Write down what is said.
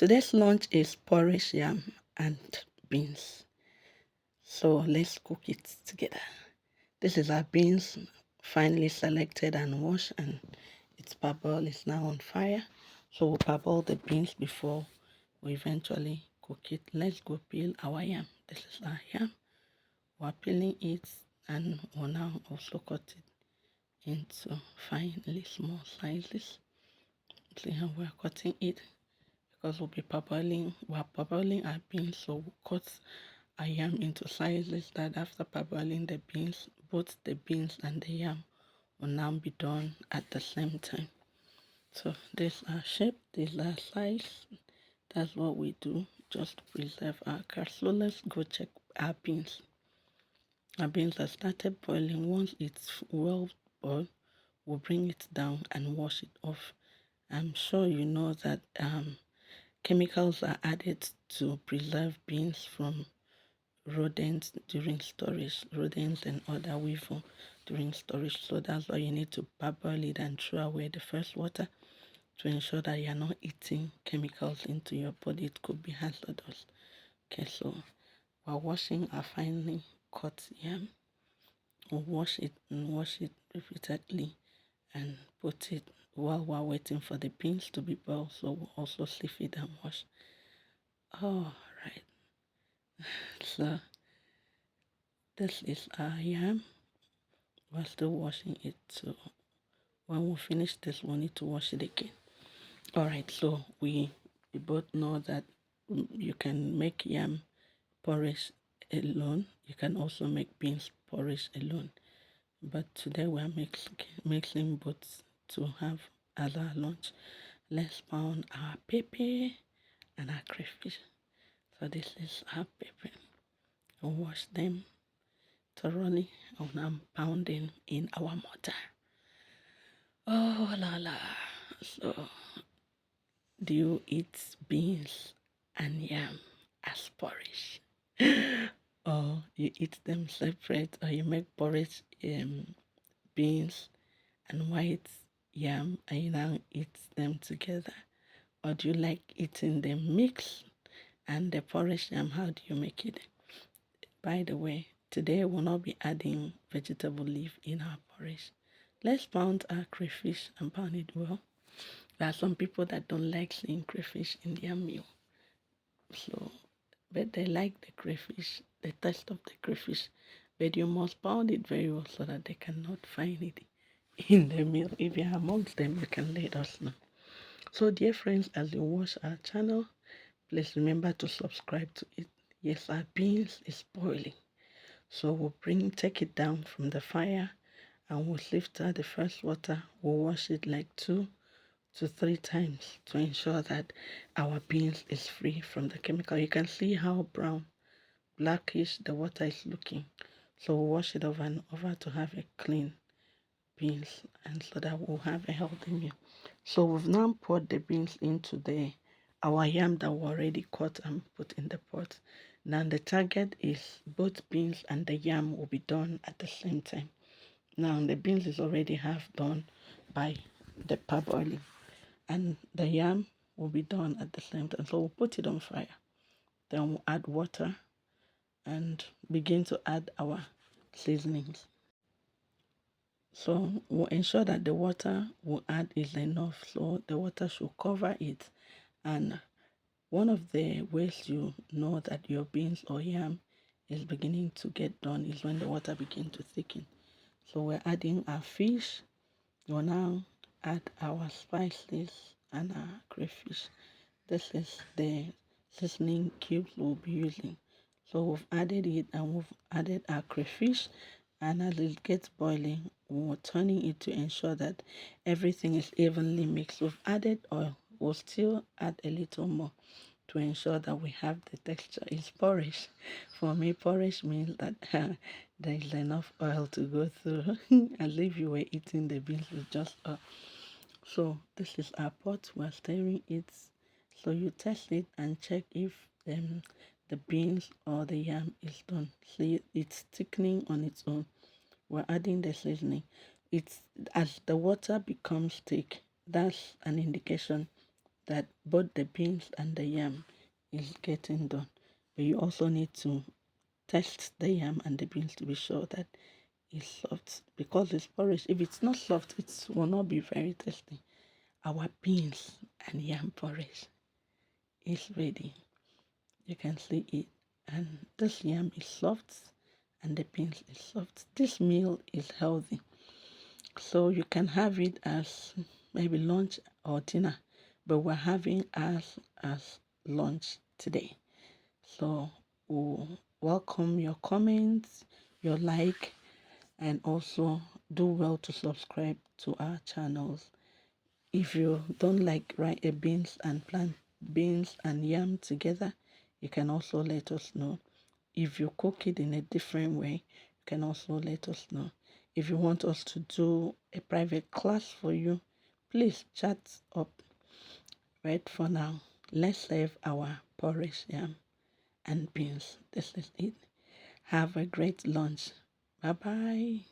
Today's lunch is porridge yam and beans. So let's cook it together. This is our beans, finely selected and washed, and its parboil is now on fire. So we'll parboil the beans before we eventually cook it. Let's go peel our yam. This is our yam. We're peeling it and we'll now also cut it into finely small slices. See how we're cutting it, because we're parboiling our beans, so we'll cut our yam into slices that after parboiling the beans, both the beans and the yam will now be done at the same time. So this our shape, this our size. That's what we do just to preserve our cash. So let's go check our beans. Our beans have started boiling. Once it's well boiled, we'll bring it down and wash it off. I'm sure you know that chemicals are added to preserve beans from rodents during storage, rodents and other weevil during storage. So that's why you need to parboil it and throw away the first water to ensure that you're not eating chemicals into your body. It could be hazardous. Okay, so while washing our finely cut yam, we'll wash it and wash it repeatedly and put it while we're waiting for the beans to be boiled. So we'll also sieve it and wash. All right. So this is our yam. We're still washing it. So when we finish this, we'll need to wash it again. All right. So we both know that you can make yam porridge alone. You can also make beans porridge alone. But today we're mixing both to have as our lunch. Let's pound our pepper and our crayfish. So this is our pepper. We'll wash them thoroughly and I'm pounding in our mortar. Oh la la. So do you eat beans and yam as porridge? Or you eat them separate, or you make porridge beans and white yam and you now eat them together? Or do you like eating them mixed? And the porridge yam, how do you make it? By the way, today we'll not be adding vegetable leaf in our porridge. Let's pound our crayfish and pound it well. There are some people that don't like seeing crayfish in their meal. So, but they like the crayfish, the taste of the crayfish. But you must pound it very well so that they cannot find it in the meal. If you're amongst them, you can let us know. So, dear friends, as you watch our channel, please remember to subscribe to it. Yes, our beans is boiling. So we'll take it down from the fire and we'll lift out the first water. We'll wash it like 2 to 3 times to ensure that our beans is free from the chemical. You can see how brown, blackish the water is looking. So we'll wash it over and over to have a clean beans and so that we'll have a healthy meal. So we've now poured the beans into our yam that we already cut and put in the pot. Now the target is both beans and the yam will be done at the same time. Now the beans is already half done by the parboiling and the yam will be done at the same time. So we'll put it on fire. Then we'll add water and begin to add our seasonings. So we'll ensure that the water we'll add is enough. So the water should cover it. And one of the ways you know that your beans or yam is beginning to get done is when the water begins to thicken. So we're adding our fish. We'll now add our spices and our crayfish. This is the seasoning cubes we'll be using. So we've added it and we've added our crayfish, and as it gets boiling, we're turning it to ensure that everything is evenly mixed. We've added oil. We'll still add a little more to ensure that we have the texture. It's porridge. For me, porridge means that there is enough oil to go through, as if you were eating the beans with just oil. So this is our pot. We're stirring it. So you test it and check if the beans or the yam is done. See, it's thickening on its own. We're adding the seasoning. It's as the water becomes thick, that's an indication that both the beans and the yam is getting done. But you also need to test the yam and the beans to be sure that it's soft, because it's porridge. If it's not soft, it will not be very tasty. Our beans and yam porridge is ready. You can see it. And this yam is soft and the beans is soft. This meal is healthy. So you can have it as maybe lunch or dinner, but we're having as lunch today. So we'll welcome your comments, your like, and also do well to subscribe to our channels. If you don't like beans and plant beans and yam together, you can also let us know. If you cook it in a different way, you can also let us know. If you want us to do a private class for you, please chat up. Right, for now, let's save our porridge yam and beans. This is it. Have a great lunch. Bye bye.